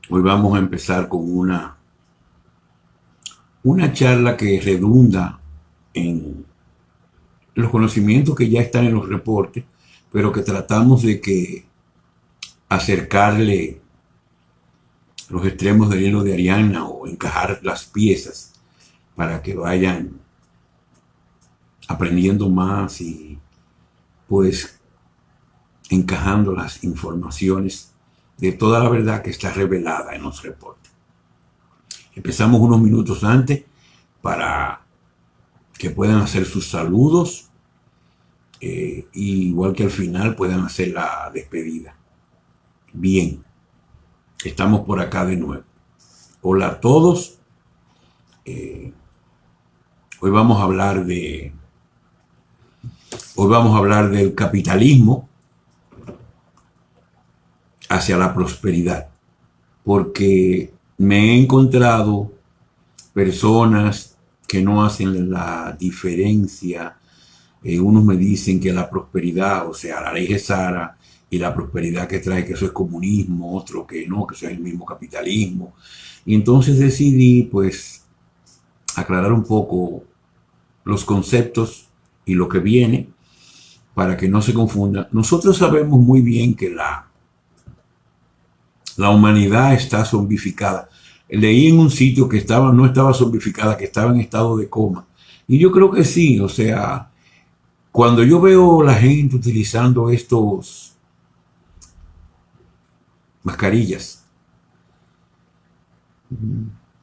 Hoy vamos a empezar con una charla que redunda en los conocimientos que ya están en los reportes, pero que tratamos de que acercarle los extremos del hilo de Ariana o encajar las piezas para que vayan aprendiendo más y pues encajando las informaciones de toda la verdad que está revelada en los reportes. Empezamos unos minutos antes para que puedan hacer sus saludos, igual que al final puedan hacer la despedida. Bien, estamos por acá de nuevo. Hola a todos. Hoy vamos a hablar del capitalismo hacia la prosperidad, porque me he encontrado personas que no hacen la diferencia. Unos me dicen que la prosperidad, o sea, la ley Gesara y la prosperidad que trae, que eso es comunismo, otro que no, que eso es el mismo capitalismo. Y entonces decidí, pues, aclarar un poco los conceptos y lo que viene para que no se confunda. Nosotros sabemos muy bien que la humanidad está zombificada. Leí en un sitio que no estaba zombificada, que estaba en estado de coma. Y yo creo que sí, o sea, cuando yo veo la gente utilizando estos mascarillas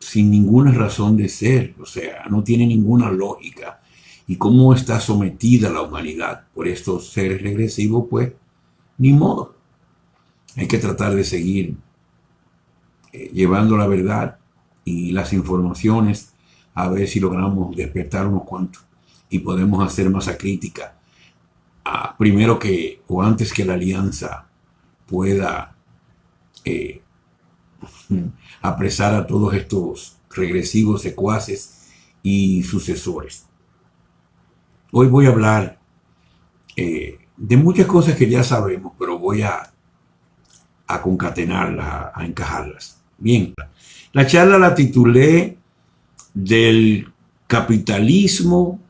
sin ninguna razón de ser, o sea, no tiene ninguna lógica. Y cómo está sometida la humanidad por estos seres regresivos, pues ni modo. Hay que tratar de seguir llevando la verdad y las informaciones a ver si logramos despertar unos cuantos y podemos hacer masa crítica primero que o antes que la alianza pueda eh, apresar a todos estos regresivos secuaces y sucesores. Hoy voy a hablar de muchas cosas que ya sabemos, pero voy a concatenarlas, a encajarlas. Bien, la charla la titulé del capitalismo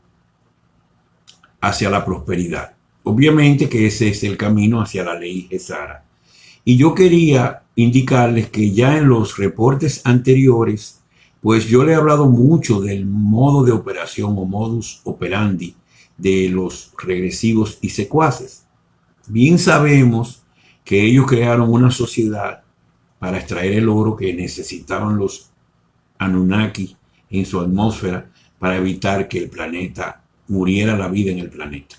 hacia la prosperidad. Obviamente que ese es el camino hacia la ley Gesara. Y yo quería indicarles que ya en los reportes anteriores, pues yo le he hablado mucho del modo de operación o modus operandi de los regresivos y secuaces. Bien sabemos que ellos crearon una sociedad para extraer el oro que necesitaban los Anunnaki en su atmósfera para evitar que el planeta muriera la vida en el planeta.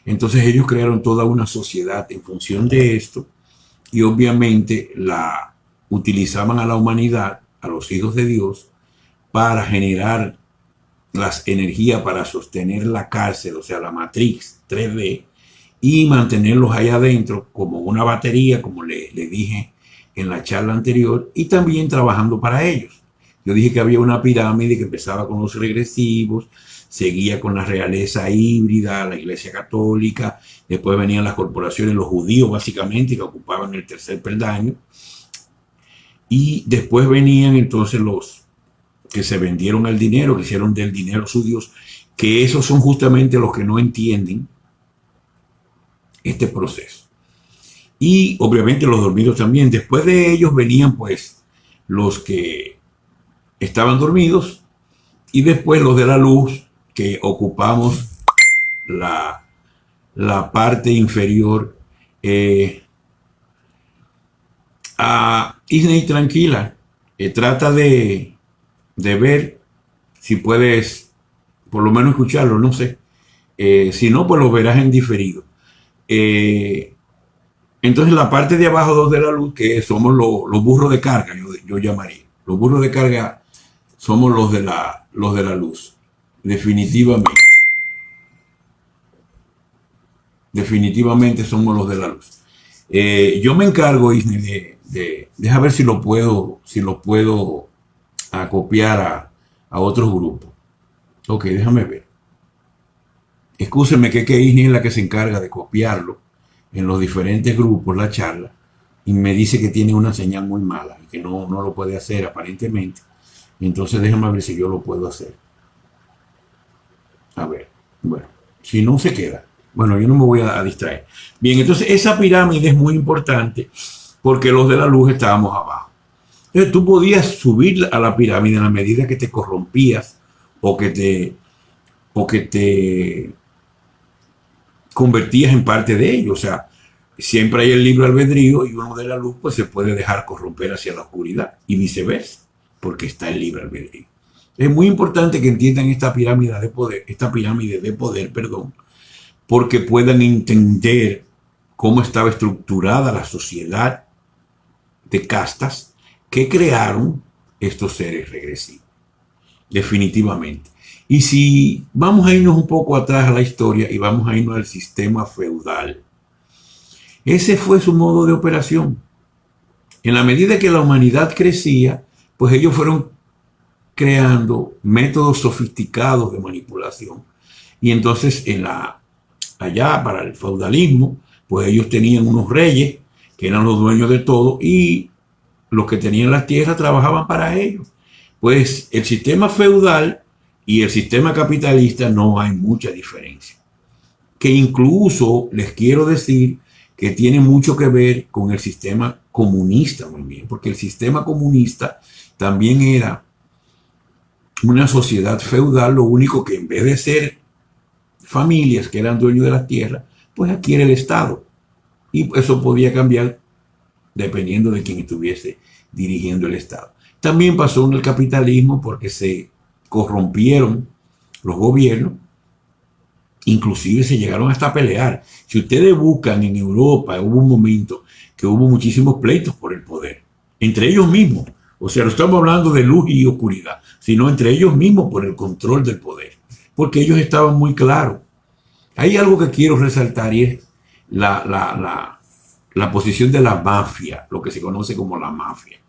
Entonces ellos crearon toda una sociedad en función de esto y obviamente la utilizaban a la humanidad, a los hijos de Dios, para generar las energías para sostener la cárcel, o sea, la matriz 3D, y mantenerlos ahí adentro como una batería, como le dije en la charla anterior, y también trabajando para ellos. Yo dije que había una pirámide que empezaba con los regresivos, seguía con la realeza híbrida, la iglesia católica, después venían las corporaciones, los judíos básicamente, que ocupaban el tercer peldaño, y después venían entonces los que se vendieron al dinero, que hicieron del dinero su Dios, que esos son justamente los que no entienden este proceso. Y obviamente los dormidos también. Después de ellos venían pues los que estaban dormidos y después los de la luz que ocupamos la parte inferior. A Disney tranquila, trata de ver si puedes por lo menos escucharlo, no sé. Si no, pues lo verás en diferido. Entonces la parte de abajo, dos de la luz, que somos los burros de carga, yo llamaría. Los burros de carga somos los de la luz. Definitivamente. Definitivamente somos los de la luz. Yo me encargo, Isne, deja ver si lo puedo copiar a otros grupos. Ok, déjame ver. Excúsenme que Isne es la que se encarga de copiarlo en los diferentes grupos, la charla, y me dice que tiene una señal muy mala. que no lo puede hacer aparentemente. Entonces déjame ver si yo lo puedo hacer. A ver, bueno, si no se queda. Bueno, yo no me voy a distraer. Bien, entonces esa pirámide es muy importante porque los de la luz estábamos abajo. Entonces tú podías subir a la pirámide a la medida que te corrompías o que te convertías en parte de ello. O sea, siempre hay el libre albedrío y uno de la luz pues se puede dejar corromper hacia la oscuridad y viceversa, porque está el libre albedrío. Es muy importante que entiendan esta pirámide de poder, perdón, porque puedan entender cómo estaba estructurada la sociedad de castas que crearon estos seres regresivos. Definitivamente. Y si vamos a irnos un poco atrás a la historia y vamos a irnos al sistema feudal, ese fue su modo de operación. En la medida que la humanidad crecía, pues ellos fueron creando métodos sofisticados de manipulación. Y entonces allá para el feudalismo, pues ellos tenían unos reyes que eran los dueños de todo y los que tenían las tierras trabajaban para ellos. Pues el sistema feudal y el sistema capitalista no hay mucha diferencia. Que incluso les quiero decir que tiene mucho que ver con el sistema comunista también, porque el sistema comunista también era una sociedad feudal, lo único que en vez de ser familias que eran dueños de las tierras, pues adquiere el Estado. Y eso podía cambiar dependiendo de quién estuviese dirigiendo el Estado. También pasó en el capitalismo porque se corrompieron los gobiernos, inclusive se llegaron hasta a pelear. Si ustedes buscan en Europa, hubo un momento que hubo muchísimos pleitos por el poder, entre ellos mismos. O sea, no estamos hablando de luz y oscuridad, sino entre ellos mismos por el control del poder, porque ellos estaban muy claros. Hay algo que quiero resaltar y es la posición de la mafia, lo que se conoce como la mafia.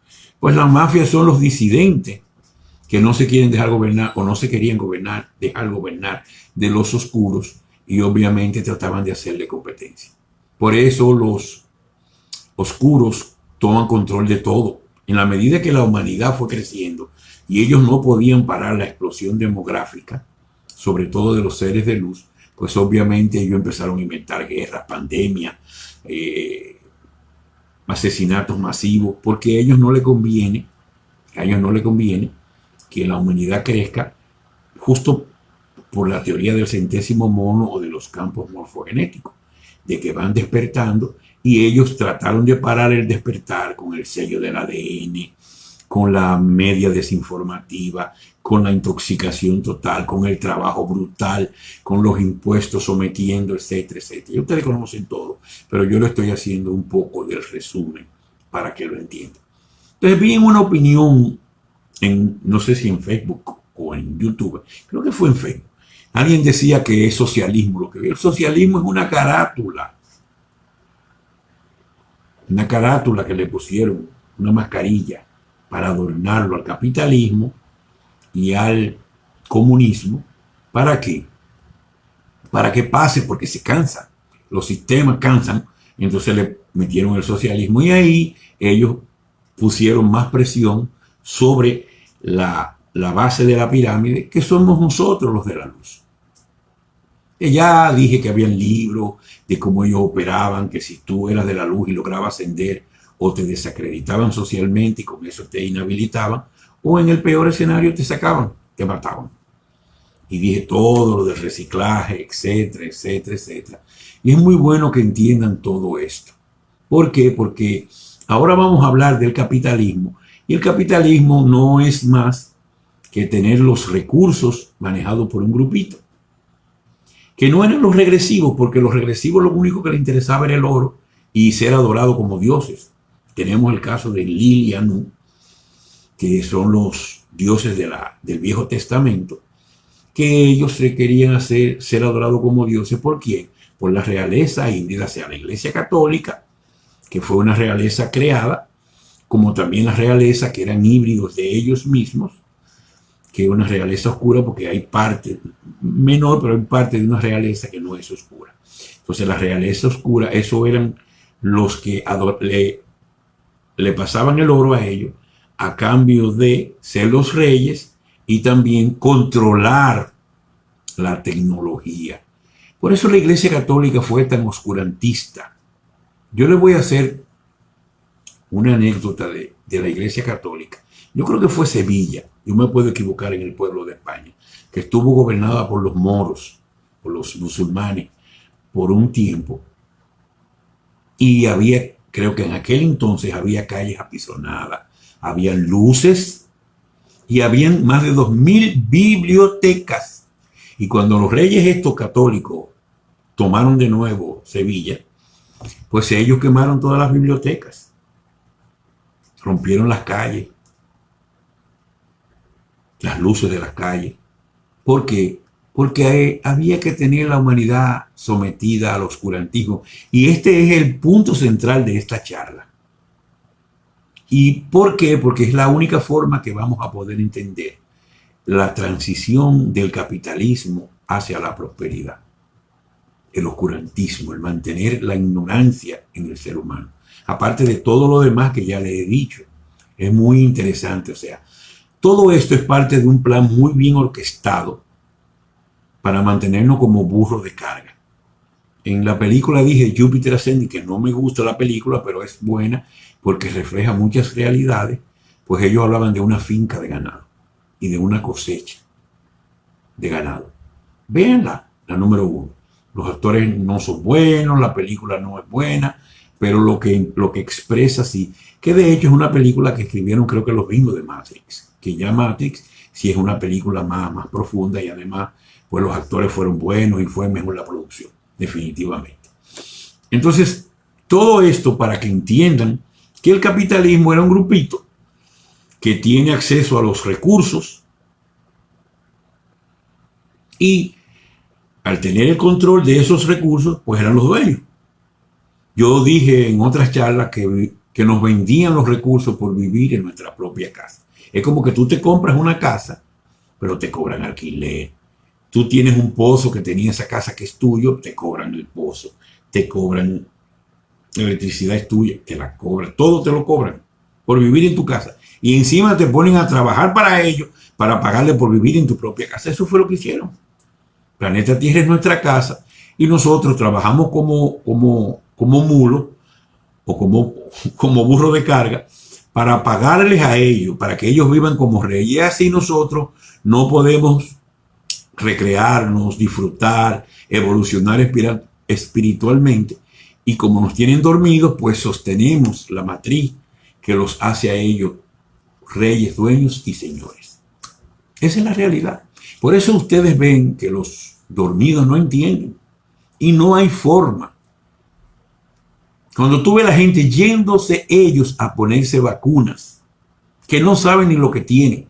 Pues las mafias son los disidentes que no se quieren dejar gobernar o no se querían dejar gobernar de los oscuros y obviamente trataban de hacerle competencia. Por eso los oscuros toman control de todo. En la medida que la humanidad fue creciendo y ellos no podían parar la explosión demográfica, sobre todo de los seres de luz, pues obviamente ellos empezaron a inventar guerras, pandemias, asesinatos masivos, porque a ellos no les conviene que la humanidad crezca justo por la teoría del centésimo mono o de los campos morfogenéticos, de que van despertando y ellos trataron de parar el despertar con el sello del ADN, con la media desinformativa, con la intoxicación total, con el trabajo brutal, con los impuestos sometiendo, etcétera, etcétera. Y ustedes conocen todo, pero yo le estoy haciendo un poco del resumen para que lo entiendan. Entonces vi una opinión, no sé si en Facebook o en YouTube, creo que fue en Facebook. Alguien decía que es socialismo. Lo que ve el socialismo es una carátula que le pusieron, una mascarilla para adornarlo al capitalismo y al comunismo. ¿Para qué? Para que pase, porque se cansa. Los sistemas cansan, entonces le metieron el socialismo y ahí ellos pusieron más presión sobre la base de la pirámide, que somos nosotros los de la luz. Ya dije que habían libros de cómo ellos operaban, que si tú eras de la luz y lograbas ascender, o te desacreditaban socialmente y con eso te inhabilitaban, o en el peor escenario te sacaban, te mataban. Y dije todo lo del reciclaje, etcétera, etcétera, etcétera. Y es muy bueno que entiendan todo esto. ¿Por qué? Porque ahora vamos a hablar del capitalismo. Y el capitalismo no es más que tener los recursos manejados por un grupito. Que no eran los regresivos, porque los regresivos lo único que les interesaba era el oro y ser adorado como dioses. Tenemos el caso de Lil y Anu, que son los dioses del Viejo Testamento, que ellos se querían hacer ser adorados como dioses. ¿Por quién? Por la realeza híbrida, sea la Iglesia Católica, que fue una realeza creada, como también la realeza que eran híbridos de ellos mismos, que es una realeza oscura, porque hay parte menor, pero hay parte de una realeza que no es oscura. Entonces la realeza oscura, eso eran los que le pasaban el oro a ellos a cambio de ser los reyes y también controlar la tecnología. Por eso la Iglesia Católica fue tan oscurantista. Yo les voy a hacer una anécdota de la Iglesia Católica. Yo creo que fue Sevilla, yo me puedo equivocar, en el pueblo de España, que estuvo gobernada por los moros, por los musulmanes, por un tiempo. Y había, creo que en aquel entonces había calles apisonadas, había luces y habían más de 2000 bibliotecas. Y cuando los reyes estos católicos tomaron de nuevo Sevilla, pues ellos quemaron todas las bibliotecas, rompieron las calles, las luces de las calles. ¿Por qué? Porque había que tener la humanidad sometida al oscurantismo. Y este es el punto central de esta charla. ¿Y por qué? Porque es la única forma que vamos a poder entender la transición del capitalismo hacia la prosperidad. El oscurantismo, el mantener la ignorancia en el ser humano. Aparte de todo lo demás que ya le he dicho. Es muy interesante. O sea, todo esto es parte de un plan muy bien orquestado para mantenernos como burros de carga. En la película dije Júpiter Ascending, que no me gusta la película, pero es buena porque refleja muchas realidades. Pues ellos hablaban de una finca de ganado y de una cosecha de ganado. Véanla, la número 1. Los actores no son buenos, la película no es buena, pero lo que expresa sí. Que de hecho es una película que escribieron, creo que los mismos de Matrix, que ya Matrix sí es una película más profunda, y además pues los actores fueron buenos y fue mejor la producción, definitivamente. Entonces, todo esto para que entiendan que el capitalismo era un grupito que tiene acceso a los recursos y al tener el control de esos recursos, pues eran los dueños. Yo dije en otras charlas que nos vendían los recursos por vivir en nuestra propia casa. Es como que tú te compras una casa, pero te cobran alquiler. Tú tienes un pozo que tenía esa casa que es tuyo, te cobran el pozo. Te cobran, la electricidad es tuya, te la cobran. Todo te lo cobran por vivir en tu casa. Y encima te ponen a trabajar para ellos, para pagarle por vivir en tu propia casa. Eso fue lo que hicieron. Planeta Tierra es nuestra casa y nosotros trabajamos como mulos o como burro de carga para pagarles a ellos, para que ellos vivan como reyes. Y así nosotros no podemos recrearnos, disfrutar, evolucionar espiritualmente. Y como nos tienen dormidos, pues sostenemos la matriz que los hace a ellos reyes, dueños y señores. Esa es la realidad. Por eso ustedes ven que los dormidos no entienden. Y no hay forma. Cuando tú ves a la gente yéndose ellos a ponerse vacunas, que no saben ni lo que tienen.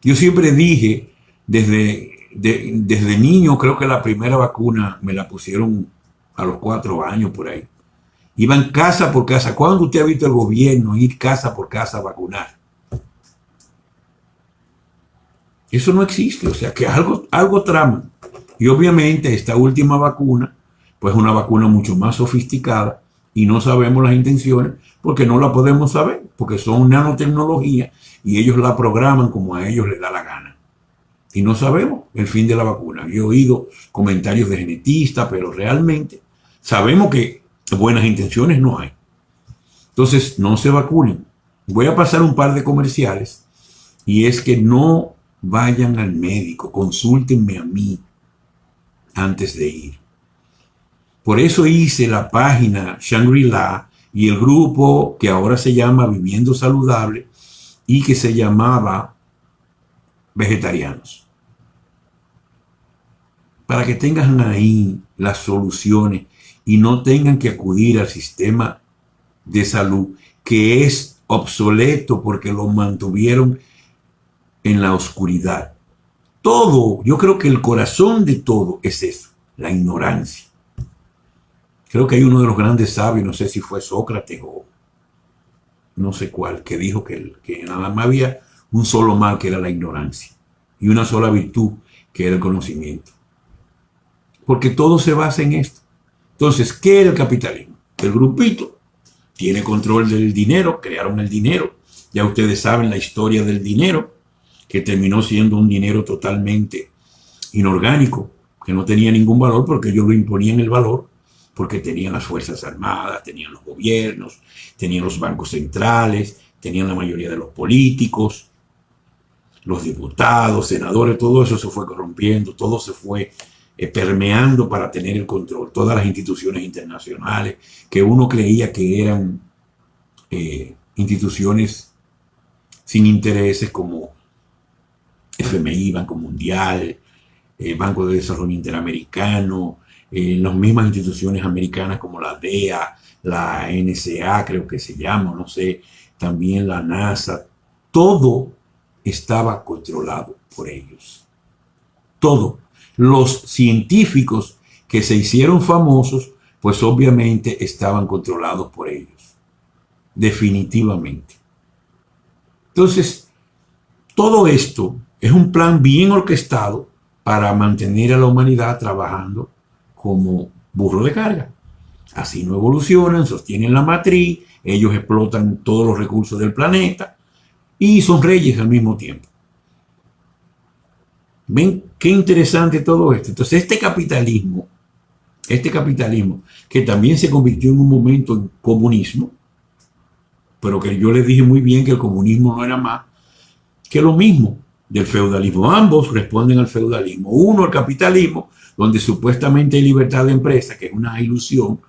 Yo siempre dije, desde niño, creo que la primera vacuna me la pusieron a los 4 años por ahí. Iban casa por casa. ¿Cuándo usted ha visto el gobierno ir casa por casa a vacunar? Eso no existe, o sea que algo traman. Y obviamente esta última vacuna, pues una vacuna mucho más sofisticada y no sabemos las intenciones porque no la podemos saber, porque son nanotecnología y ellos la programan como a ellos les da la gana. Y no sabemos el fin de la vacuna. Yo he oído comentarios de genetistas, pero realmente sabemos que buenas intenciones no hay. Entonces no se vacunen. Voy a pasar un par de comerciales y es que no vayan al médico, consúltenme a mí antes de ir. Por eso hice la página Shangri-La y el grupo que ahora se llama Viviendo Saludable y que se llamaba Vegetarianos. Para que tengan ahí las soluciones y no tengan que acudir al sistema de salud que es obsoleto porque lo mantuvieron en la oscuridad. Todo, yo creo que el corazón de todo es eso, la ignorancia. Creo que hay uno de los grandes sabios, no sé si fue Sócrates o no sé cuál, que dijo que nada más había un solo mal, que era la ignorancia, y una sola virtud, que era el conocimiento. Porque todo se basa en esto. Entonces, ¿qué era el capitalismo? El grupito tiene control del dinero, crearon el dinero. Ya ustedes saben la historia del dinero, que terminó siendo un dinero totalmente inorgánico, que no tenía ningún valor porque ellos lo imponían el valor, porque tenían las fuerzas armadas, tenían los gobiernos, tenían los bancos centrales, tenían la mayoría de los políticos, los diputados, senadores, todo eso se fue corrompiendo, todo se fue permeando para tener el control. Todas las instituciones internacionales que uno creía que eran instituciones sin intereses como FMI, Banco Mundial, Banco de Desarrollo Interamericano, las mismas instituciones americanas como la DEA, la NSA creo que se llama, no sé, también la NASA, todo estaba controlado por ellos. Todo. Los científicos que se hicieron famosos, pues obviamente estaban controlados por ellos. Definitivamente. Entonces, todo esto es un plan bien orquestado para mantener a la humanidad trabajando como burro de carga. Así no evolucionan, sostienen la matriz, ellos explotan todos los recursos del planeta y son reyes al mismo tiempo. ¿Ven qué interesante todo esto? Entonces este capitalismo, que también se convirtió en un momento en comunismo, pero que yo les dije muy bien que el comunismo no era más que lo mismo del feudalismo. Ambos responden al feudalismo. Uno, el capitalismo, donde supuestamente hay libertad de empresa, que es una ilusión,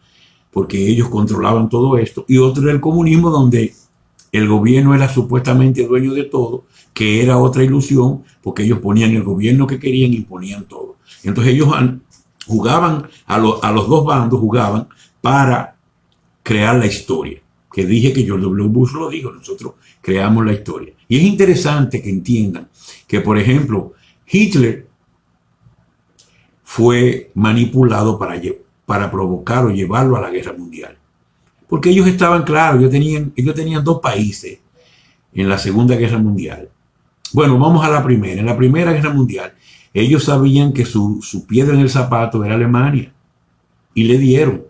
porque ellos controlaban todo esto. Y otro, el comunismo, donde el gobierno era supuestamente dueño de todo, que era otra ilusión, porque ellos ponían el gobierno que querían y imponían todo. Entonces ellos jugaban, a los dos bandos jugaban para crear la historia. Que dije que George W. Bush lo dijo, nosotros creamos la historia. Y es interesante que entiendan que, por ejemplo, Hitler fue manipulado para provocar o llevarlo a la guerra mundial. Porque ellos estaban claros, ellos tenían dos países en la Segunda Guerra Mundial. Bueno, vamos a la primera. En la Primera Guerra Mundial, ellos sabían que su piedra en el zapato era Alemania. Y le dieron.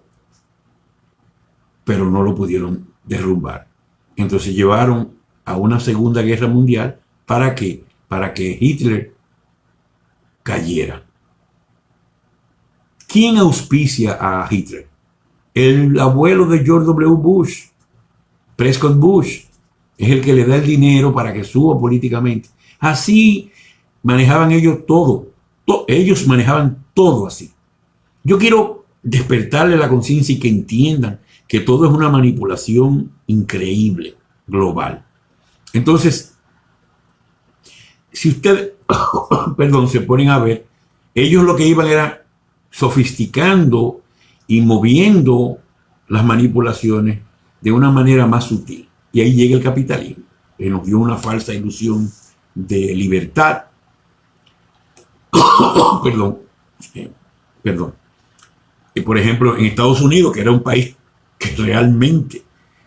Pero no lo pudieron derrumbar. Entonces llevaron a una Segunda Guerra Mundial. ¿Para qué? Para que Hitler cayera. ¿Quién auspicia a Hitler? El abuelo de George W. Bush, Prescott Bush, es el que le da el dinero para que suba políticamente. Así manejaban ellos todo. Ellos manejaban todo así. Yo quiero despertarle la conciencia y que entiendan que todo es una manipulación increíble, global. Entonces, si ustedes, perdón, se ponen a ver, ellos lo que iban era sofisticando y moviendo las manipulaciones de una manera más sutil. Y ahí llega el capitalismo, que nos dio una falsa ilusión de libertad. Perdón. Y por ejemplo, en Estados Unidos, que era un país que realmente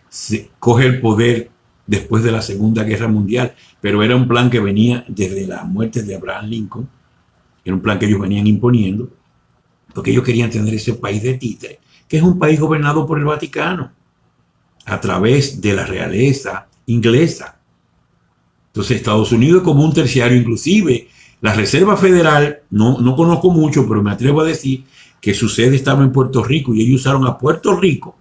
se coge el poder después de la Segunda Guerra Mundial, pero era un plan que venía desde la muerte de Abraham Lincoln, era un plan que ellos venían imponiendo, porque ellos querían tener ese país de títere, que es un país gobernado por el Vaticano, a través de la realeza inglesa. Entonces Estados Unidos es como un terciario, inclusive la Reserva Federal, no conozco mucho, pero me atrevo a decir que su sede estaba en Puerto Rico y ellos usaron a Puerto Rico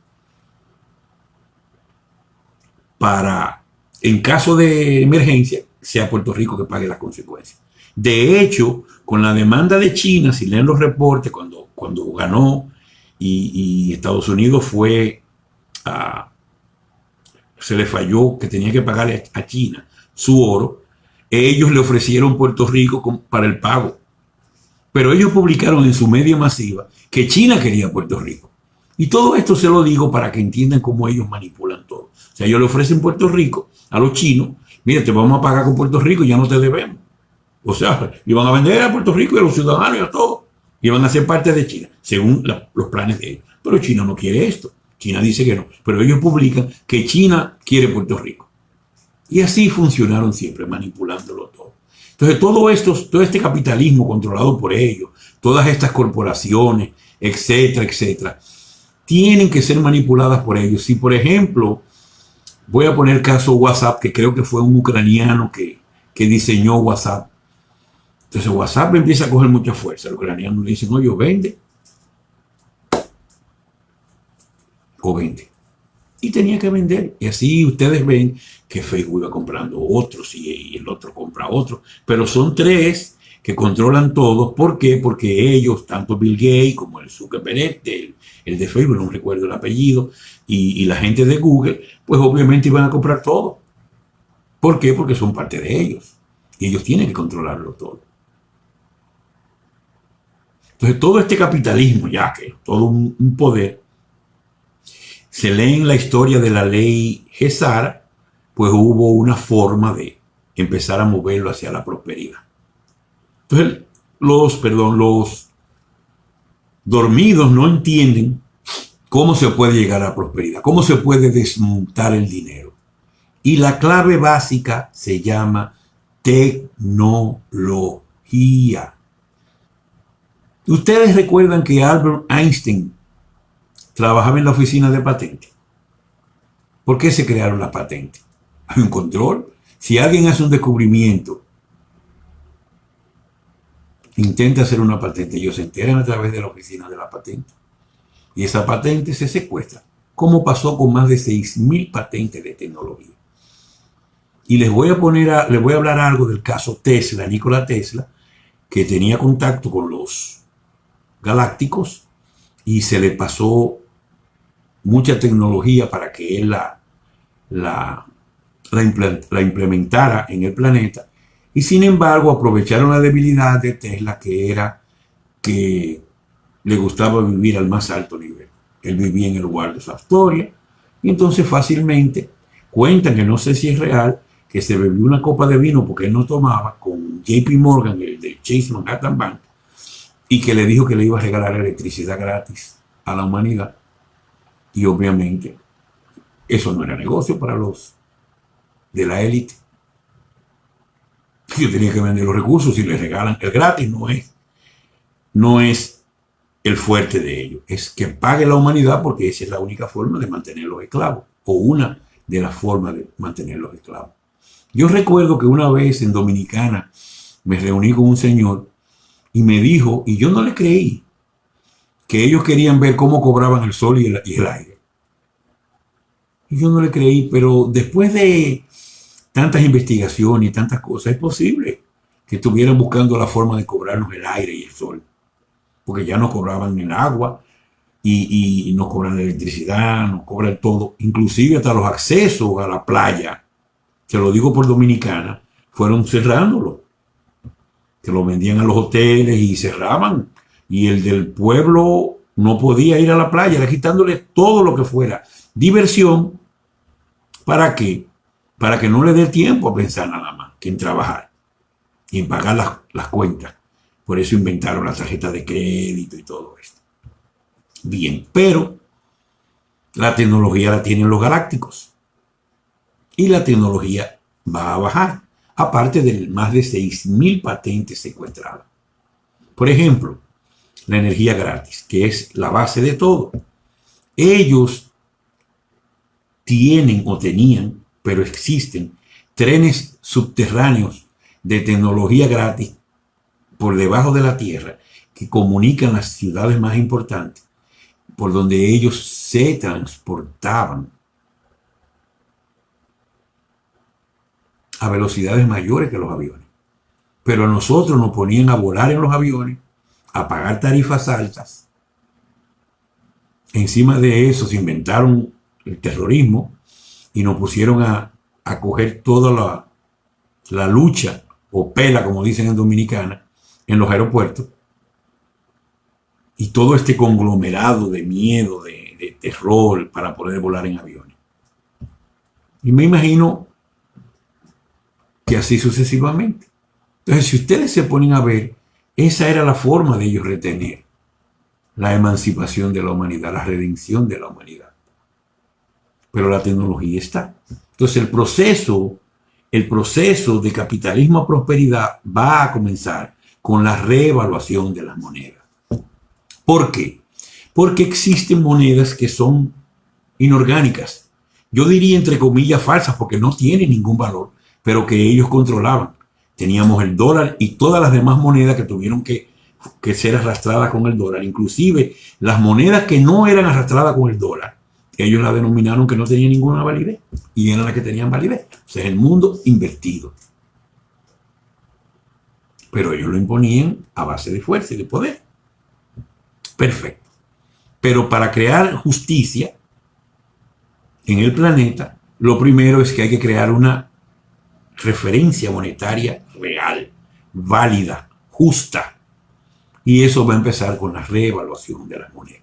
para, en caso de emergencia, sea Puerto Rico que pague las consecuencias. De hecho, con la demanda de China, si leen los reportes, cuando ganó y Estados Unidos se le falló que tenía que pagarle a China su oro, ellos le ofrecieron Puerto Rico para el pago. Pero ellos publicaron en su media masiva que China quería Puerto Rico. Y todo esto se lo digo para que entiendan cómo ellos manipulan todo. O sea, ellos le ofrecen Puerto Rico a los chinos. Mira, te vamos a pagar con Puerto Rico y ya no te debemos. O sea, iban a vender a Puerto Rico y a los ciudadanos y a todos. Iban a ser parte de China, según los planes de ellos. Pero China no quiere esto. China dice que no. Pero ellos publican que China quiere Puerto Rico. Y así funcionaron siempre, manipulándolo todo. Entonces, todo este capitalismo controlado por ellos, todas estas corporaciones, etcétera, etcétera, tienen que ser manipuladas por ellos. Si, por ejemplo, voy a poner el caso WhatsApp, que creo que fue un ucraniano que diseñó WhatsApp. Entonces WhatsApp empieza a coger mucha fuerza. Los ucranianos le dicen, oye, vende o vende. Y tenía que vender. Y así ustedes ven que Facebook va comprando otros y el otro compra otro. Pero son tres que controlan todos. ¿Por qué? Porque ellos, tanto Bill Gates como el Zuckerberg, el de Facebook, no recuerdo el apellido, y la gente de Google, pues obviamente iban a comprar todo. ¿Por qué? Porque son parte de ellos. Y ellos tienen que controlarlo todo. Entonces todo este capitalismo, ya que todo un poder, se lee en la historia de la ley Gesara, pues hubo una forma de empezar a moverlo hacia la prosperidad. Entonces los dormidos no entienden cómo se puede llegar a la prosperidad, cómo se puede desmontar el dinero. Y la clave básica se llama tecnología. Ustedes recuerdan que Albert Einstein trabajaba en la oficina de patentes. ¿Por qué se crearon las patentes? Hay un control. Si alguien hace un descubrimiento, intenta hacer una patente, ellos se enteran a través de la oficina de la patente. Y esa patente se secuestra, como pasó con más de 6.000 patentes de tecnología. Y les voy a hablar algo del caso Tesla, Nikola Tesla, que tenía contacto con los galácticos y se le pasó mucha tecnología para que él la implementara en el planeta. Y sin embargo aprovecharon la debilidad de Tesla, que era que le gustaba vivir al más alto nivel. Él vivía en el Waldorf Astoria y entonces fácilmente cuentan, que no sé si es real, que se bebió una copa de vino porque él no tomaba con JP Morgan, el del Chase Manhattan Bank, y que le dijo que le iba a regalar electricidad gratis a la humanidad. Y obviamente eso no era negocio para los de la élite. Yo tenía que vender los recursos y les regalan. El gratis no es el fuerte de ellos. Es que pague la humanidad, porque esa es la única forma de mantenerlos esclavos, o una de las formas de mantenerlos esclavos. Yo recuerdo que una vez en Dominicana me reuní con un señor y me dijo, y yo no le creí, que ellos querían ver cómo cobraban el sol y el aire. Y yo no le creí, pero después de tantas investigaciones y tantas cosas, es posible que estuvieran buscando la forma de cobrarnos el aire y el sol. Porque ya nos cobraban el agua y nos cobran la electricidad, nos cobran todo, inclusive hasta los accesos a la playa, se lo digo por Dominicana, fueron cerrándolo. Que lo vendían a los hoteles y cerraban. Y el del pueblo no podía ir a la playa, era quitándole todo lo que fuera diversión. ¿Para qué? Para que no le dé tiempo a pensar nada más que en trabajar y en pagar las cuentas. Por eso inventaron la tarjeta de crédito y todo esto. Bien, pero la tecnología la tienen los galácticos. Y la tecnología va a bajar, aparte de más de 6.000 patentes secuestradas. Por ejemplo, la energía gratis, que es la base de todo. Ellos tienen o tenían, pero existen, trenes subterráneos de tecnología gratis por debajo de la tierra que comunican las ciudades más importantes, por donde ellos se transportaban a velocidades mayores que los aviones. Pero a nosotros nos ponían a volar en los aviones, a pagar tarifas altas. Encima de eso se inventaron el terrorismo y nos pusieron a coger toda la lucha, o pela, como dicen en Dominicana, en los aeropuertos. Y todo este conglomerado de miedo, de terror, para poder volar en aviones. Y me imagino que así sucesivamente. Entonces, si ustedes se ponen a ver, esa era la forma de ellos retener la emancipación de la humanidad, la redención de la humanidad. Pero la tecnología está. Entonces, el proceso de capitalismo a prosperidad va a comenzar con la reevaluación de las monedas. ¿Por qué? porque existen monedas que son inorgánicas. Yo diría entre comillas falsas porque no tienen ningún valor, pero que ellos controlaban. Teníamos el dólar y todas las demás monedas que tuvieron que ser arrastradas con el dólar. Inclusive las monedas que no eran arrastradas con el dólar, ellos la denominaron que no tenían ninguna validez y eran las que tenían validez. O sea, el mundo invertido. Pero ellos lo imponían a base de fuerza y de poder. Perfecto. Pero para crear justicia en el planeta, lo primero es que hay que crear una referencia monetaria real, válida, justa. Y eso va a empezar con la reevaluación de las monedas.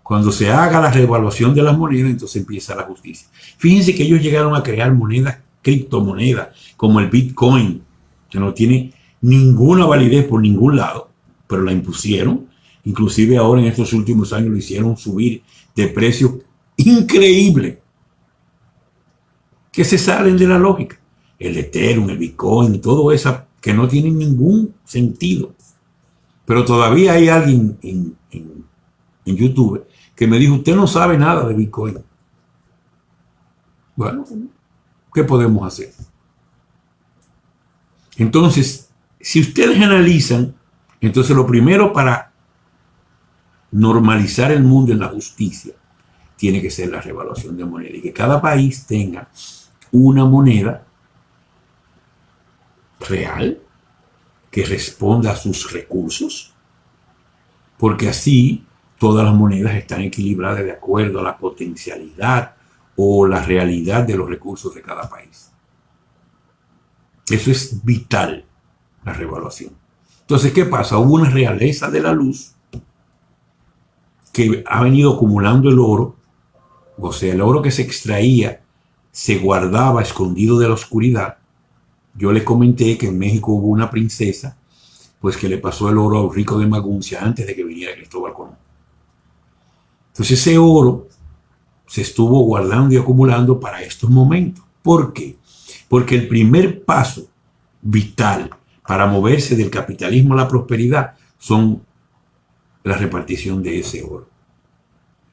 Cuando se haga la reevaluación de las monedas, entonces empieza la justicia. Fíjense que ellos llegaron a crear monedas, criptomonedas, como el Bitcoin, que no tiene ninguna validez por ningún lado, pero la impusieron. Inclusive ahora en estos últimos años lo hicieron subir de precio increíble, que se salen de la lógica. El Ethereum, el Bitcoin, todo eso que no tiene ningún sentido. Pero todavía hay alguien en YouTube que me dijo, usted no sabe nada de Bitcoin. Bueno, ¿qué podemos hacer? Entonces, si ustedes analizan, entonces lo primero para normalizar el mundo en la justicia tiene que ser la revaluación de moneda y que cada país tenga una moneda real que responda a sus recursos, porque así todas las monedas están equilibradas de acuerdo a la potencialidad o la realidad de los recursos de cada país. Eso es vital, la revaluación. Entonces, ¿qué pasa? Hubo una realeza de la luz que ha venido acumulando el oro, o sea, el oro que se extraía se guardaba escondido de la oscuridad. Yo les comenté que en México hubo una princesa, pues que le pasó el oro a un rico de Maguncia antes de que viniera Cristóbal Colón. Entonces ese oro se estuvo guardando y acumulando para estos momentos. ¿Por qué? Porque el primer paso vital para moverse del capitalismo a la prosperidad son la repartición de ese oro.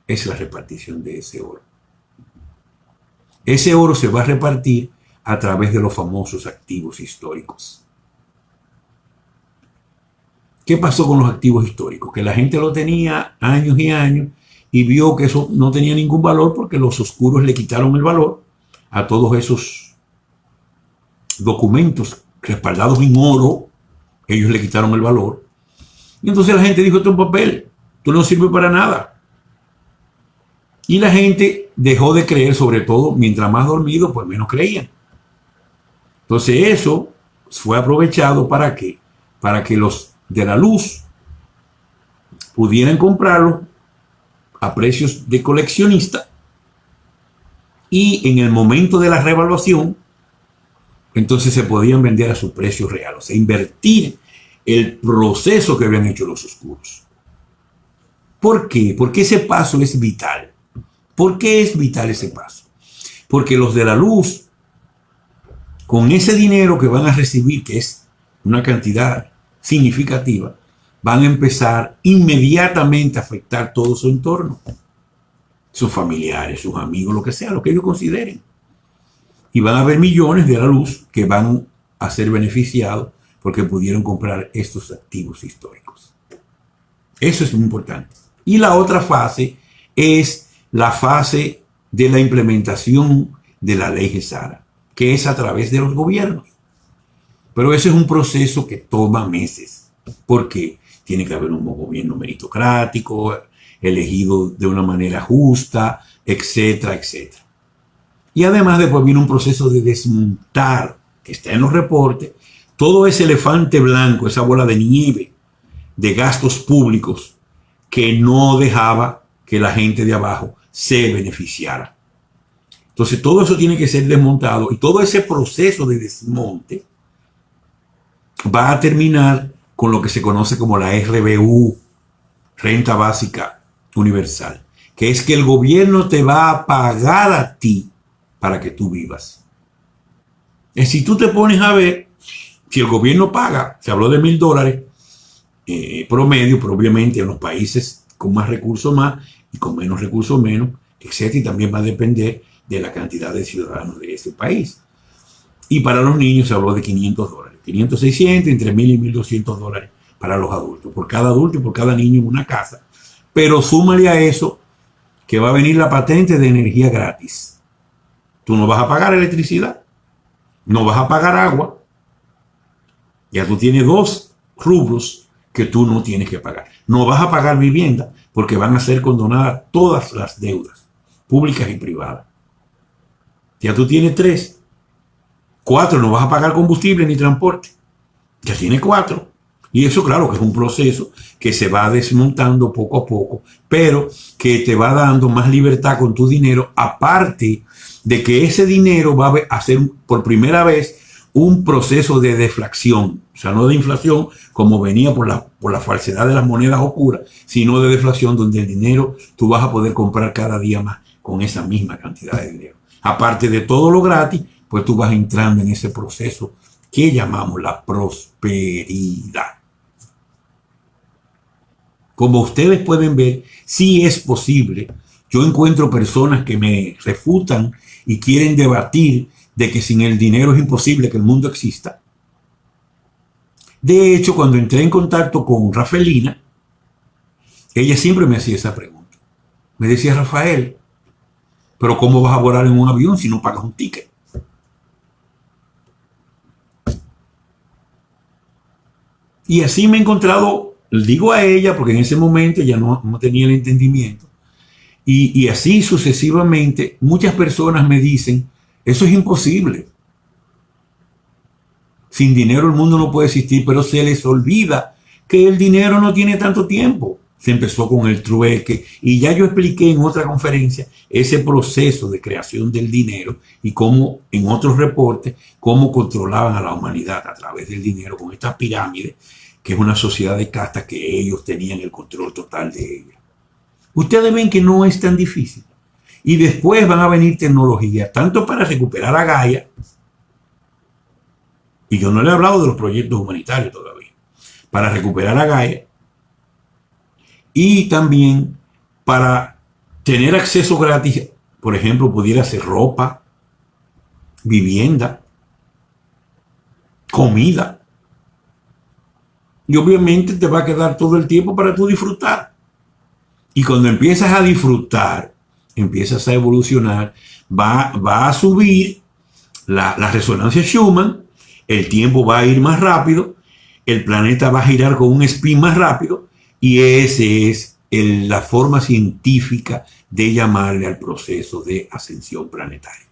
Es la repartición de ese oro. Ese oro se va a repartir a través de los famosos activos históricos. ¿Qué pasó con los activos históricos? Que la gente lo tenía años y años y vio que eso no tenía ningún valor porque los oscuros le quitaron el valor a todos esos documentos respaldados en oro. Ellos le quitaron el valor. Y entonces la gente dijo, esto es un papel, esto no sirve para nada. Y la gente dejó de creer, sobre todo, mientras más dormido, pues menos creían. Entonces eso fue aprovechado ¿para qué? Para que los de la luz pudieran comprarlo a precios de coleccionista y en el momento de la revaluación entonces se podían vender a su precio real, o sea, invertir el proceso que habían hecho los oscuros. ¿Por qué? Porque ese paso es vital. ¿Por qué es vital ese paso? Porque los de la luz, con ese dinero que van a recibir, que es una cantidad significativa, van a empezar inmediatamente a afectar todo su entorno. Sus familiares, sus amigos, lo que sea, lo que ellos consideren. Y van a haber millones de la luz que van a ser beneficiados porque pudieron comprar estos activos históricos. Eso es muy importante. Y la otra fase es la fase de la implementación de la ley GESARA, que es a través de los gobiernos. Pero ese es un proceso que toma meses, porque tiene que haber un gobierno meritocrático, elegido de una manera justa, etcétera, etcétera. Y además después viene un proceso de desmontar, que está en los reportes, todo ese elefante blanco, esa bola de nieve de gastos públicos que no dejaba que la gente de abajo se beneficiara. Entonces todo eso tiene que ser desmontado y todo ese proceso de desmonte va a terminar con lo que se conoce como la RBU, Renta Básica Universal, que es que el gobierno te va a pagar a ti para que tú vivas. Si tú te pones a ver, si el gobierno paga, se habló de $1,000 promedio, pero obviamente en los países con más recursos más y con menos recursos menos, etc. Y también va a depender de la cantidad de ciudadanos de ese país. Y para los niños se habló de $500, 500, 600, entre 1.000 y 1.200 dólares para los adultos, por cada adulto y por cada niño en una casa. Pero súmale a eso que va a venir la patente de energía gratis. Tú no vas a pagar electricidad, no vas a pagar agua. Ya tú tienes dos rubros que tú no tienes que pagar. No vas a pagar vivienda porque van a ser condonadas todas las deudas, públicas y privadas. Ya tú tienes 3. 4, no vas a pagar combustible ni transporte. Ya tienes 4. Y eso, claro, que es un proceso que se va desmontando poco a poco, pero que te va dando más libertad con tu dinero, aparte de que ese dinero va a hacer por primera vez un proceso de deflación, o sea, no de inflación como venía por la falsedad de las monedas oscuras, sino de deflación donde el dinero tú vas a poder comprar cada día más con esa misma cantidad de dinero. Aparte de todo lo gratis, pues tú vas entrando en ese proceso que llamamos la prosperidad. Como ustedes pueden ver, sí es posible. Yo encuentro personas que me refutan y quieren debatir de que sin el dinero es imposible que el mundo exista. De hecho, cuando entré en contacto con Rafaelina, ella siempre me hacía esa pregunta. Me decía: Rafael, pero ¿cómo vas a volar en un avión si no pagas un ticket? Y así me he encontrado, digo a ella, porque en ese momento ya no tenía el entendimiento, y así sucesivamente, muchas personas me dicen: eso es imposible. Sin dinero el mundo no puede existir, pero se les olvida que el dinero no tiene tanto tiempo. Se empezó con el trueque y ya yo expliqué en otra conferencia ese proceso de creación del dinero y cómo en otros reportes, cómo controlaban a la humanidad a través del dinero con esta pirámide, que es una sociedad de castas que ellos tenían el control total de ella. Ustedes ven que no es tan difícil. Y después van a venir tecnologías, tanto para recuperar a Gaia, y yo no le he hablado de los proyectos humanitarios todavía, para recuperar a Gaia, y también para tener acceso gratis, por ejemplo, pudiera ser ropa, vivienda, comida. Y obviamente te va a quedar todo el tiempo para tú disfrutar. Y cuando empiezas a disfrutar, empiezas a evolucionar, va a subir la resonancia Schumann, el tiempo va a ir más rápido, el planeta va a girar con un spin más rápido, y esa es la forma científica de llamarle al proceso de ascensión planetaria.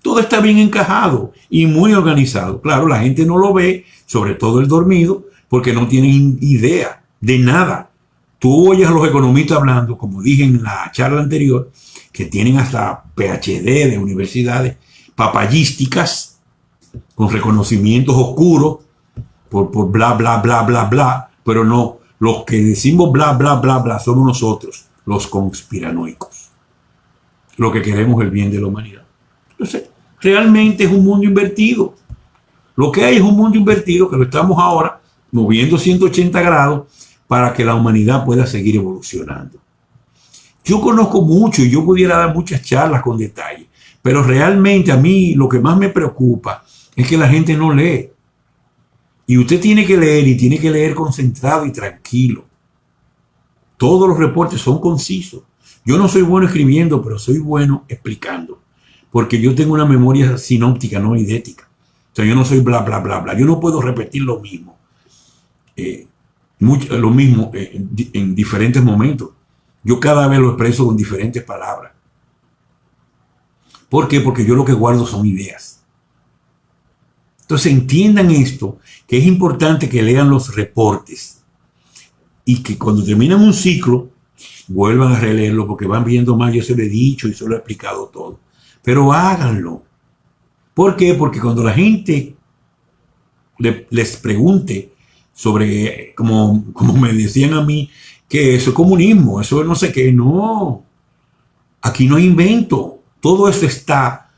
Todo está bien encajado y muy organizado. Claro, la gente no lo ve, sobre todo el dormido, porque no tienen idea de nada. Tú oyes a los economistas hablando, como dije en la charla anterior, que tienen hasta PhD de universidades papayísticas, con reconocimientos oscuros, por bla, bla, bla, bla, bla, pero no, los que decimos bla, bla, bla, bla, somos nosotros, los conspiranoicos, los que queremos el bien de la humanidad. Entonces, realmente es un mundo invertido. Lo que hay es un mundo invertido que lo estamos ahora moviendo 180 grados para que la humanidad pueda seguir evolucionando. Yo conozco mucho y yo pudiera dar muchas charlas con detalle, pero realmente a mí lo que más me preocupa es que la gente no lee. Y usted tiene que leer y tiene que leer concentrado y tranquilo. Todos los reportes son concisos. Yo no soy bueno escribiendo, pero soy bueno explicando. Porque yo tengo una memoria sinóptica, no idética. O sea, yo no soy bla, bla, bla, bla. Yo no puedo repetir lo mismo. Lo mismo en diferentes momentos. Yo cada vez lo expreso con diferentes palabras. ¿Por qué? Porque yo lo que guardo son ideas. Entonces entiendan esto, que es importante que lean los reportes y que cuando terminan un ciclo vuelvan a releerlo porque van viendo más. Yo se lo he dicho y se lo he explicado todo. Pero háganlo. ¿Por qué? Porque cuando la gente les pregunte sobre, como me decían a mí, que eso es comunismo, eso es no sé qué, no. Aquí no hay invento. Todo eso está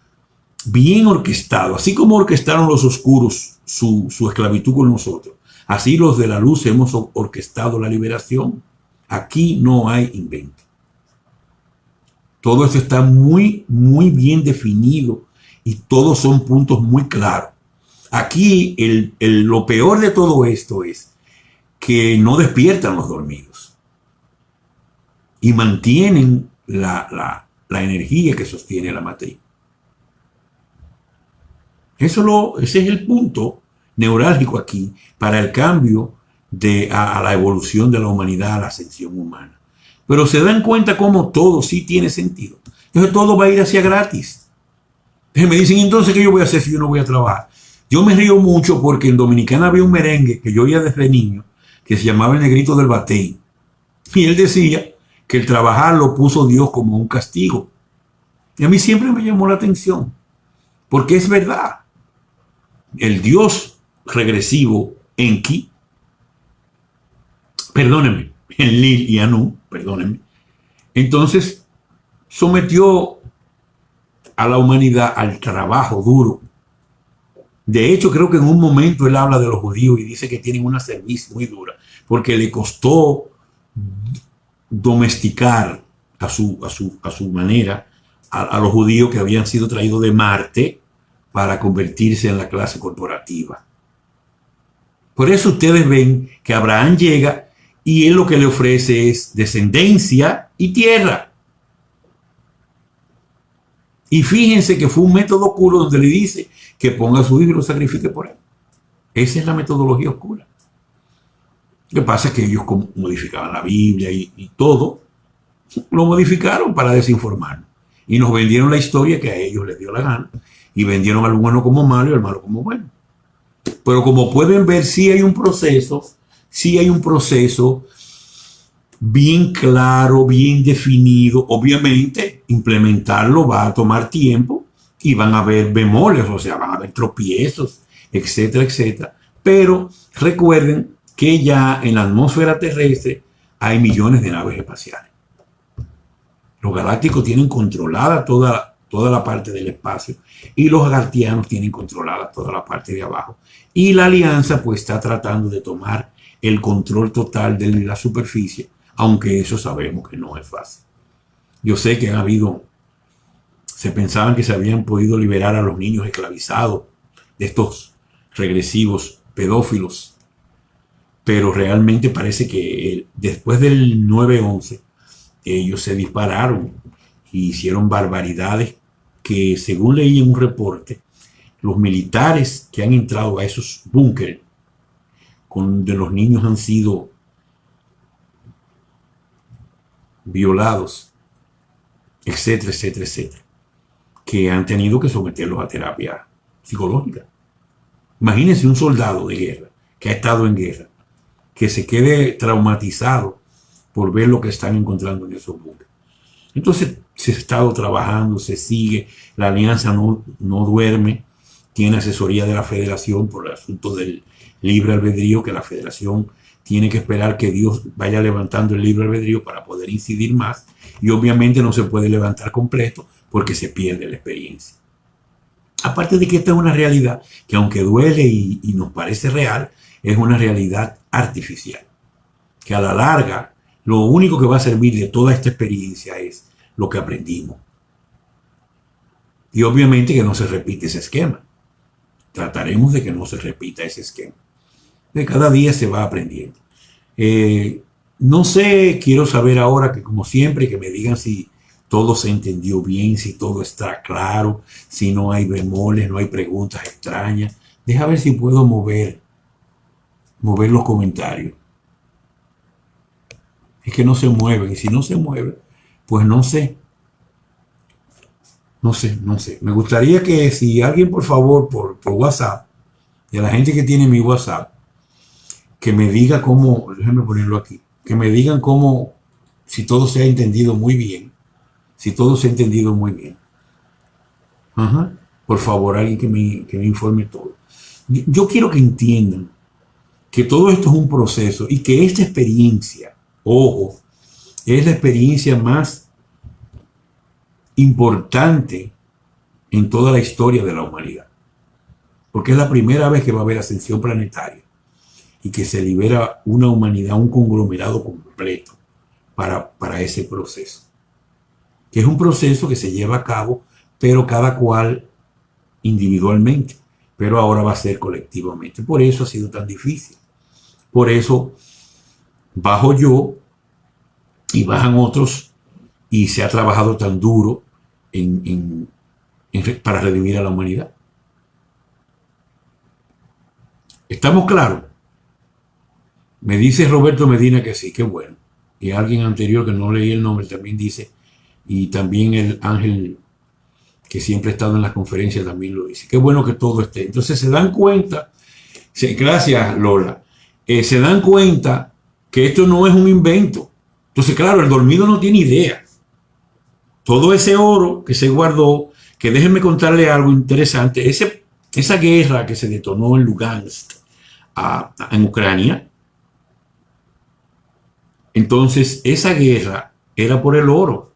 bien orquestado, así como orquestaron los oscuros su esclavitud con nosotros. Así los de la luz hemos orquestado la liberación. Aquí no hay invento. Todo esto está muy, muy bien definido y todos son puntos muy claros. Aquí lo peor de todo esto es que no despiertan los dormidos y mantienen la energía que sostiene la matriz. Ese es el punto neurálgico aquí para el cambio a la evolución de la humanidad, a la ascensión humana. Pero se dan cuenta cómo todo sí tiene sentido. Entonces todo va a ir hacia gratis. Entonces me dicen, entonces, ¿qué yo voy a hacer si yo no voy a trabajar? Yo me río mucho porque en Dominicana había un merengue que yo oía desde niño que se llamaba El Negrito del Batey. Y él decía que el trabajar lo puso Dios como un castigo. Y a mí siempre me llamó la atención, porque es verdad. El Dios regresivo Enki, perdónenme, Enlil y Anu, perdónenme, entonces sometió a la humanidad al trabajo duro. De hecho, creo que en un momento él habla de los judíos y dice que tienen una cerviz muy dura, porque le costó domesticar a su manera a los judíos que habían sido traídos de Marte para convertirse en la clase corporativa. Por eso ustedes ven que Abraham llega y él lo que le ofrece es descendencia y tierra. Y fíjense que fue un método oscuro donde le dice que ponga a su hijo y lo sacrifique por él. Esa es la metodología oscura. Lo que pasa es que ellos modificaban la Biblia y todo, lo modificaron para desinformarnos. Y nos vendieron la historia que a ellos les dio la gana. Y vendieron al bueno como malo y al malo como bueno. Pero como pueden ver, sí hay un proceso bien claro, bien definido. Obviamente, implementarlo va a tomar tiempo y van a haber bemoles, o sea, van a haber tropiezos, etcétera, etcétera. Pero recuerden que ya en la atmósfera terrestre hay millones de naves espaciales. Los galácticos tienen controlada toda la parte del espacio y los agartianos tienen controlada toda la parte de abajo. Y la alianza pues está tratando de tomar el control total de la superficie, aunque eso sabemos que no es fácil. Yo sé que se pensaban que se habían podido liberar a los niños esclavizados de estos regresivos pedófilos, pero realmente parece que después del 9/11 ellos se dispararon y hicieron barbaridades que, según leí en un reporte, los militares que han entrado a esos búnkeres donde los niños han sido violados, etcétera, etcétera, etcétera, que han tenido que someterlos a terapia psicológica. Imagínense un soldado de guerra que ha estado en guerra, que se quede traumatizado por ver lo que están encontrando en esos búnkeres. Entonces se ha estado trabajando, se sigue, la alianza no duerme, tiene asesoría de la federación por el asunto del libre albedrío, que la federación tiene que esperar que Dios vaya levantando el libre albedrío para poder incidir más, y obviamente no se puede levantar completo porque se pierde la experiencia. Aparte de que esta es una realidad que, aunque duele y nos parece real, es una realidad artificial, que a la larga lo único que va a servir de toda esta experiencia es lo que aprendimos. Y obviamente que no se repite ese esquema. Trataremos de que no se repita ese esquema. De cada día se va aprendiendo. No sé, quiero saber ahora, que como siempre, que me digan si todo se entendió bien, si todo está claro, si no hay bemoles, no hay preguntas extrañas. Deja ver si puedo mover los comentarios. Es que no se mueven, y si no se mueven, pues no sé. No sé. Me gustaría que si alguien, por favor, por WhatsApp, de la gente que tiene mi WhatsApp, que me diga cómo, déjenme ponerlo aquí, que me digan cómo, si todo se ha entendido muy bien. Si todo se ha entendido muy bien. Por favor, alguien que me informe todo. Yo quiero que entiendan que todo esto es un proceso y que esta experiencia, ojo, es la experiencia más importante en toda la historia de la humanidad. Porque es la primera vez que va a haber ascensión planetaria. y que se libera una humanidad, un conglomerado completo para ese proceso. Que es un proceso que se lleva a cabo, pero cada cual individualmente, pero ahora va a ser colectivamente. Por eso ha sido tan difícil. Por eso bajo yo y bajan otros y se ha trabajado tan duro para redimir a la humanidad. ¿Estamos claros? Me dice Roberto Medina que sí, qué bueno. Y alguien anterior que no leí el nombre también dice, y también el Ángel que siempre ha estado en las conferencias también lo dice. Qué bueno que todo esté. Entonces se dan cuenta, gracias Lola, se dan cuenta que esto no es un invento. Entonces, claro, el dormido no tiene idea. Todo ese oro que se guardó, que déjenme contarle algo interesante, esa guerra que se detonó en Lugansk, en Ucrania, entonces esa guerra era por el oro.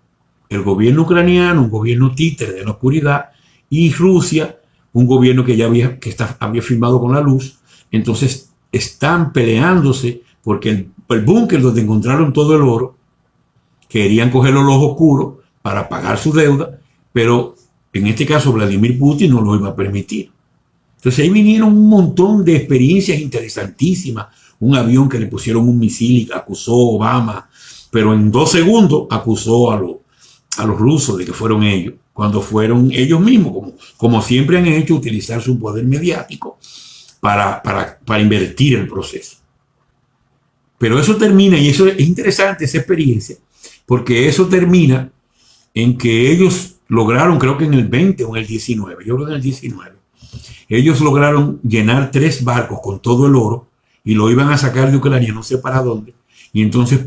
El gobierno ucraniano, un gobierno títere de la oscuridad, y Rusia, un gobierno que ya había firmado con la luz. Entonces están peleándose porque el búnker donde encontraron todo el oro, querían cogerlo los oscuros para pagar su deuda, pero en este caso Vladimir Putin no lo iba a permitir. Entonces ahí vinieron un montón de experiencias interesantísimas. Un avión que le pusieron un misil y acusó a Obama, pero en 2 segundos acusó a los rusos de que fueron ellos, cuando fueron ellos mismos, como siempre han hecho, utilizar su poder mediático para invertir el proceso. Pero eso termina, y eso es interesante, esa experiencia, porque eso termina en que ellos lograron, creo que en el 20 o en el 19, yo creo que en el 19, ellos lograron llenar 3 barcos con todo el oro y lo iban a sacar de Ucrania, no sé para dónde, y entonces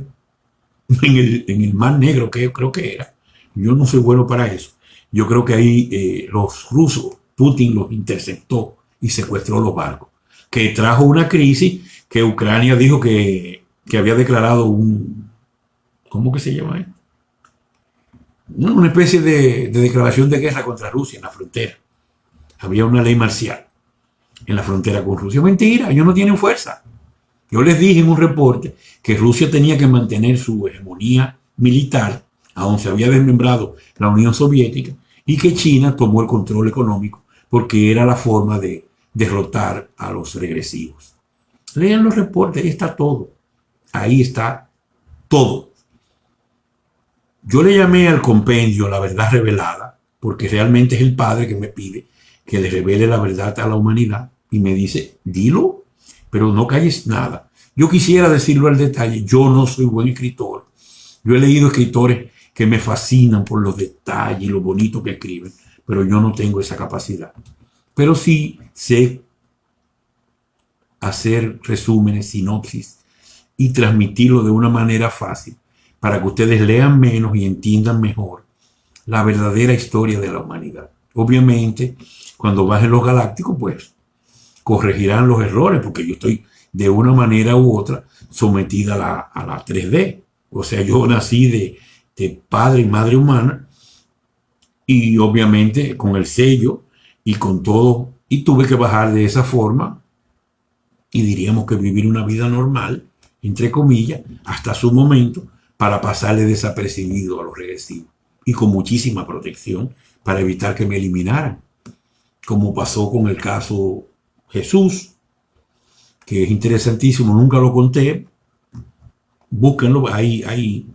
en el Mar Negro, que creo que era, yo no soy bueno para eso, yo creo que ahí los rusos, Putin los interceptó y secuestró los barcos, que trajo una crisis que Ucrania dijo que había declarado ¿cómo que se llama? Una especie de declaración de guerra contra Rusia en la frontera. Había una ley marcial en la frontera con Rusia. Mentira, ellos no tienen fuerza. Yo les dije en un reporte que Rusia tenía que mantener su hegemonía militar, aun se había desmembrado la Unión Soviética, y que China tomó el control económico porque era la forma de derrotar a los regresivos. Lean los reportes, ahí está todo. Ahí está todo. Yo le llamé al compendio La Verdad Revelada, porque realmente es el Padre que me pide que le revele la verdad a la humanidad, y me dice, dilo, pero no calles nada. Yo quisiera decirlo al detalle, yo no soy buen escritor. Yo he leído escritores que me fascinan por los detalles y lo bonito que escriben, pero yo no tengo esa capacidad. Pero sí sé hacer resúmenes, sinopsis, y transmitirlo de una manera fácil para que ustedes lean menos y entiendan mejor la verdadera historia de la humanidad. Obviamente, cuando bajen los galácticos, pues corregirán los errores, porque yo estoy de una manera u otra sometida a la 3D. O sea, yo nací de padre y madre humana, y obviamente con el sello y con todo, y tuve que bajar de esa forma, y diríamos que vivir una vida normal, entre comillas, hasta su momento, para pasarle desapercibido a los regresivos, y con muchísima protección para evitar que me eliminaran, como pasó con el caso Jesús, que es interesantísimo, nunca lo conté, búsquenlo, ahí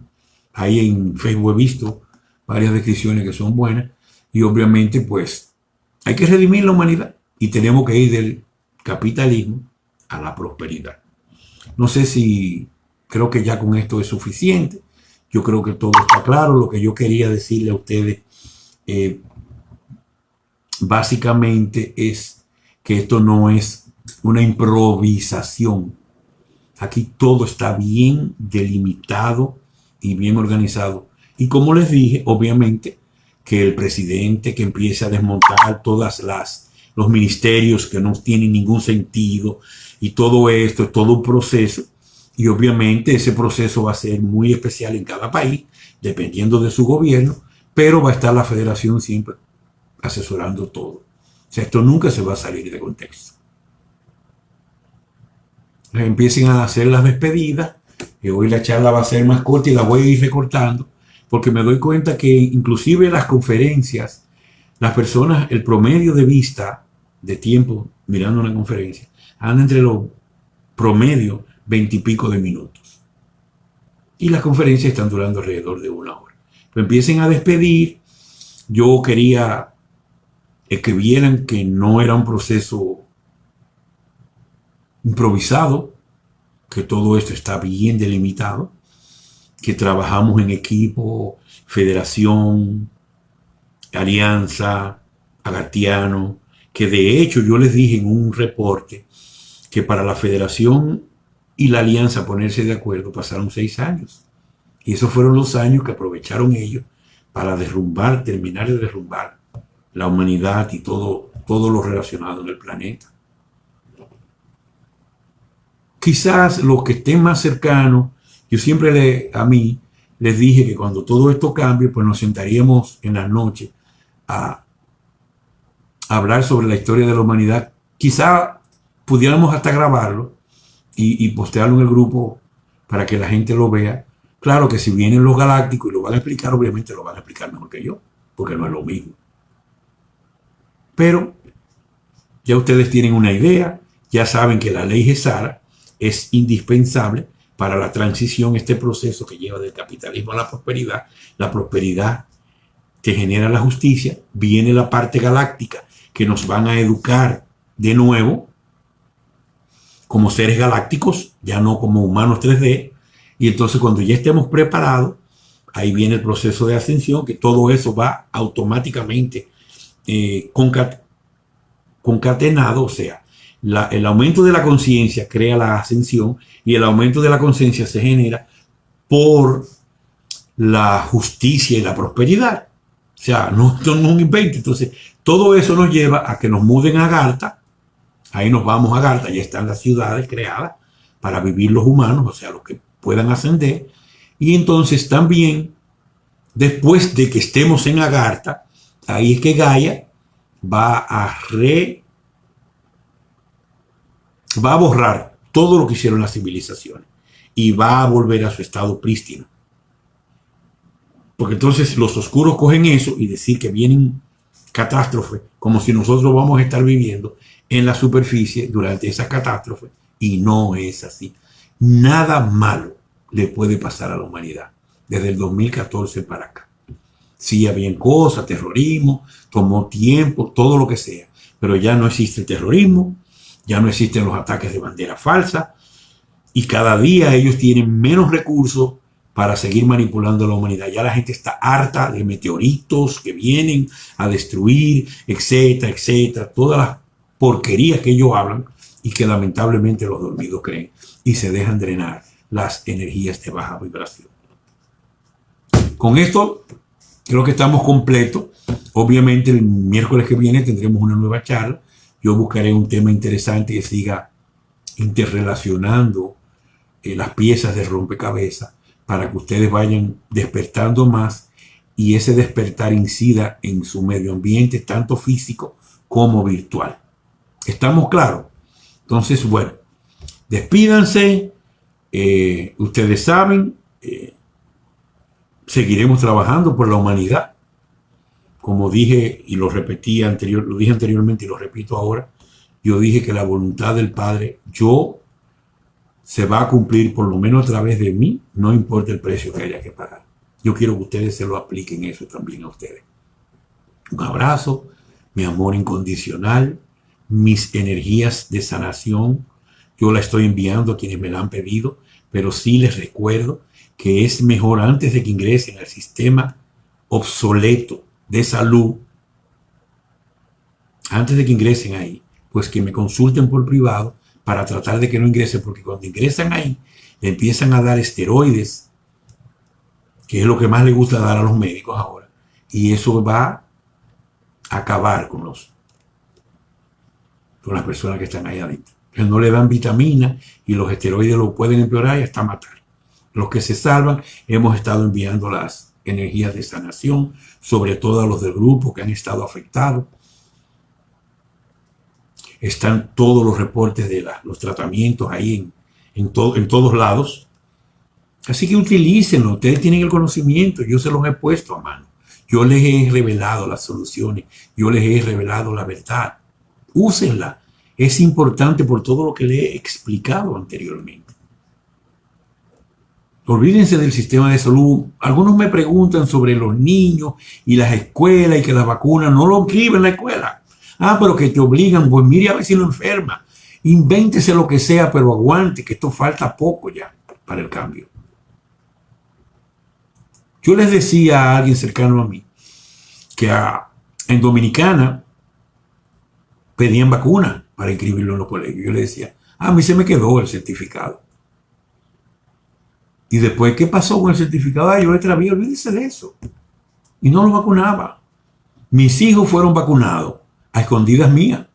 en Facebook he visto varias descripciones que son buenas, y obviamente pues hay que redimir la humanidad, y tenemos que ir del capitalismo a la prosperidad. No sé si, creo que ya con esto es suficiente. Yo creo que todo está claro. Lo que yo quería decirle a ustedes básicamente es que esto no es una improvisación. Aquí todo está bien delimitado y bien organizado. Y como les dije, obviamente que el presidente que empiece a desmontar los ministerios que no tienen ningún sentido, y todo esto es todo un proceso, y obviamente ese proceso va a ser muy especial en cada país, dependiendo de su gobierno, pero va a estar la federación siempre asesorando todo. O sea, esto nunca se va a salir de contexto. empiecen a hacer las despedidas. Hoy la charla va a ser más corta y la voy a ir recortando porque me doy cuenta que inclusive las conferencias, las personas, el promedio de vista de tiempo mirando una conferencia anda entre los promedio 20 y pico de minutos. Y las conferencias están durando alrededor de 1 hora. Pues empiecen a despedir. Yo quería que vieran que no era un proceso improvisado, que todo esto está bien delimitado, que trabajamos en equipo, federación, alianza, agartiano, que de hecho yo les dije en un reporte que para la federación y la alianza ponerse de acuerdo pasaron 6 años. Y esos fueron los años que aprovecharon ellos para derrumbar, terminar de derrumbar la humanidad y todo lo relacionado en el planeta. Quizás los que estén más cercanos, yo siempre a mí les dije que cuando todo esto cambie, pues nos sentaríamos en las noches a hablar sobre la historia de la humanidad. Quizá pudiéramos hasta grabarlo y postearlo en el grupo para que la gente lo vea. Claro que si vienen los galácticos y lo van a explicar, obviamente lo van a explicar mejor que yo, porque no es lo mismo. Pero ya ustedes tienen una idea, ya saben que la ley Gesara es indispensable para la transición, este proceso que lleva del capitalismo a la prosperidad. La prosperidad te genera la justicia, viene la parte galáctica que nos van a educar de nuevo como seres galácticos, ya no como humanos 3D, y entonces cuando ya estemos preparados, ahí viene el proceso de ascensión, que todo eso va automáticamente concatenado, o sea, el aumento de la conciencia crea la ascensión y el aumento de la conciencia se genera por la justicia y la prosperidad. O sea, no es un invento. Entonces, todo eso nos lleva a que nos muden a Agartha. Ahí nos vamos a Agartha, ya están las ciudades creadas para vivir los humanos, o sea, los que puedan ascender. Y entonces también, después de que estemos en Agartha, ahí es que Gaia va a borrar todo lo que hicieron las civilizaciones y va a volver a su estado prístino. Porque entonces los oscuros cogen eso y decir que vienen catástrofes, como si nosotros vamos a estar viviendo en la superficie durante esa catástrofe, y no es así. Nada malo le puede pasar a la humanidad desde el 2014 para acá. Sí, había cosas, terrorismo, tomó tiempo, todo lo que sea, pero ya no existe el terrorismo, ya no existen los ataques de bandera falsa, y cada día ellos tienen menos recursos para seguir manipulando a la humanidad. Ya la gente está harta de meteoritos que vienen a destruir, etcétera, etcétera, todas las porquerías que ellos hablan y que lamentablemente los dormidos creen y se dejan drenar las energías de baja vibración. Con esto creo que estamos completos. Obviamente el miércoles que viene tendremos una nueva charla. Yo buscaré un tema interesante que siga interrelacionando las piezas de rompecabezas para que ustedes vayan despertando más y ese despertar incida en su medio ambiente, tanto físico como virtual. ¿Estamos claros? Entonces, bueno, despídanse. Ustedes saben, seguiremos trabajando por la humanidad. Como dije y lo dije anteriormente y lo repito ahora, yo dije que la voluntad del Padre, se va a cumplir por lo menos a través de mí, no importa el precio que haya que pagar. Yo quiero que ustedes se lo apliquen eso también a ustedes. Un abrazo, mi amor incondicional, mis energías de sanación, yo la estoy enviando a quienes me la han pedido, pero sí les recuerdo que es mejor antes de que ingresen al sistema obsoleto de salud, antes de que ingresen ahí, pues que me consulten por privado para tratar de que no ingresen, porque cuando ingresan ahí, le empiezan a dar esteroides, que es lo que más le gusta dar a los médicos ahora, y eso va a acabar con las personas que están ahí adentro. Entonces no le dan vitamina y los esteroides lo pueden empeorar y hasta matar. Los que se salvan, hemos estado enviando las energías de sanación, sobre todo a los del grupo que han estado afectados. Están todos los reportes de los tratamientos ahí en todos lados. Así que utilícenlo, ustedes tienen el conocimiento, yo se los he puesto a mano. Yo les he revelado las soluciones, yo les he revelado la verdad. Úsenla, es importante por todo lo que les he explicado anteriormente. Olvídense del sistema de salud. Algunos me preguntan sobre los niños y las escuelas y que las vacunas no lo inscriben en la escuela. Pero que te obligan, pues mire a ver si lo enferma. Invéntese lo que sea, pero aguante, que esto falta poco ya para el cambio. Yo les decía a alguien cercano a mí que en Dominicana pedían vacunas para inscribirlo en los colegios. Yo le decía, a mí se me quedó el certificado. Y después, ¿qué pasó con el certificado? Yo le traía, olvídese de eso. Y no lo vacunaba. Mis hijos fueron vacunados a escondidas mías.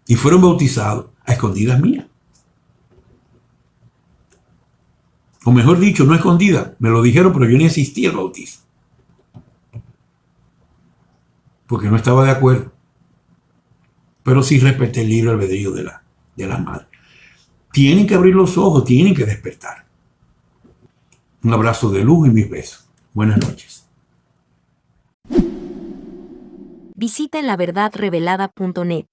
Y fueron bautizados a escondidas mías. O mejor dicho, no escondidas. Me lo dijeron, pero yo ni asistí al bautizo. Porque no estaba de acuerdo. Pero sí respeté el libre albedrío de la madre. Tienen que abrir los ojos, tienen que despertar. Un abrazo de luz y mis besos. Buenas noches. Visita laverdadrevelada.net.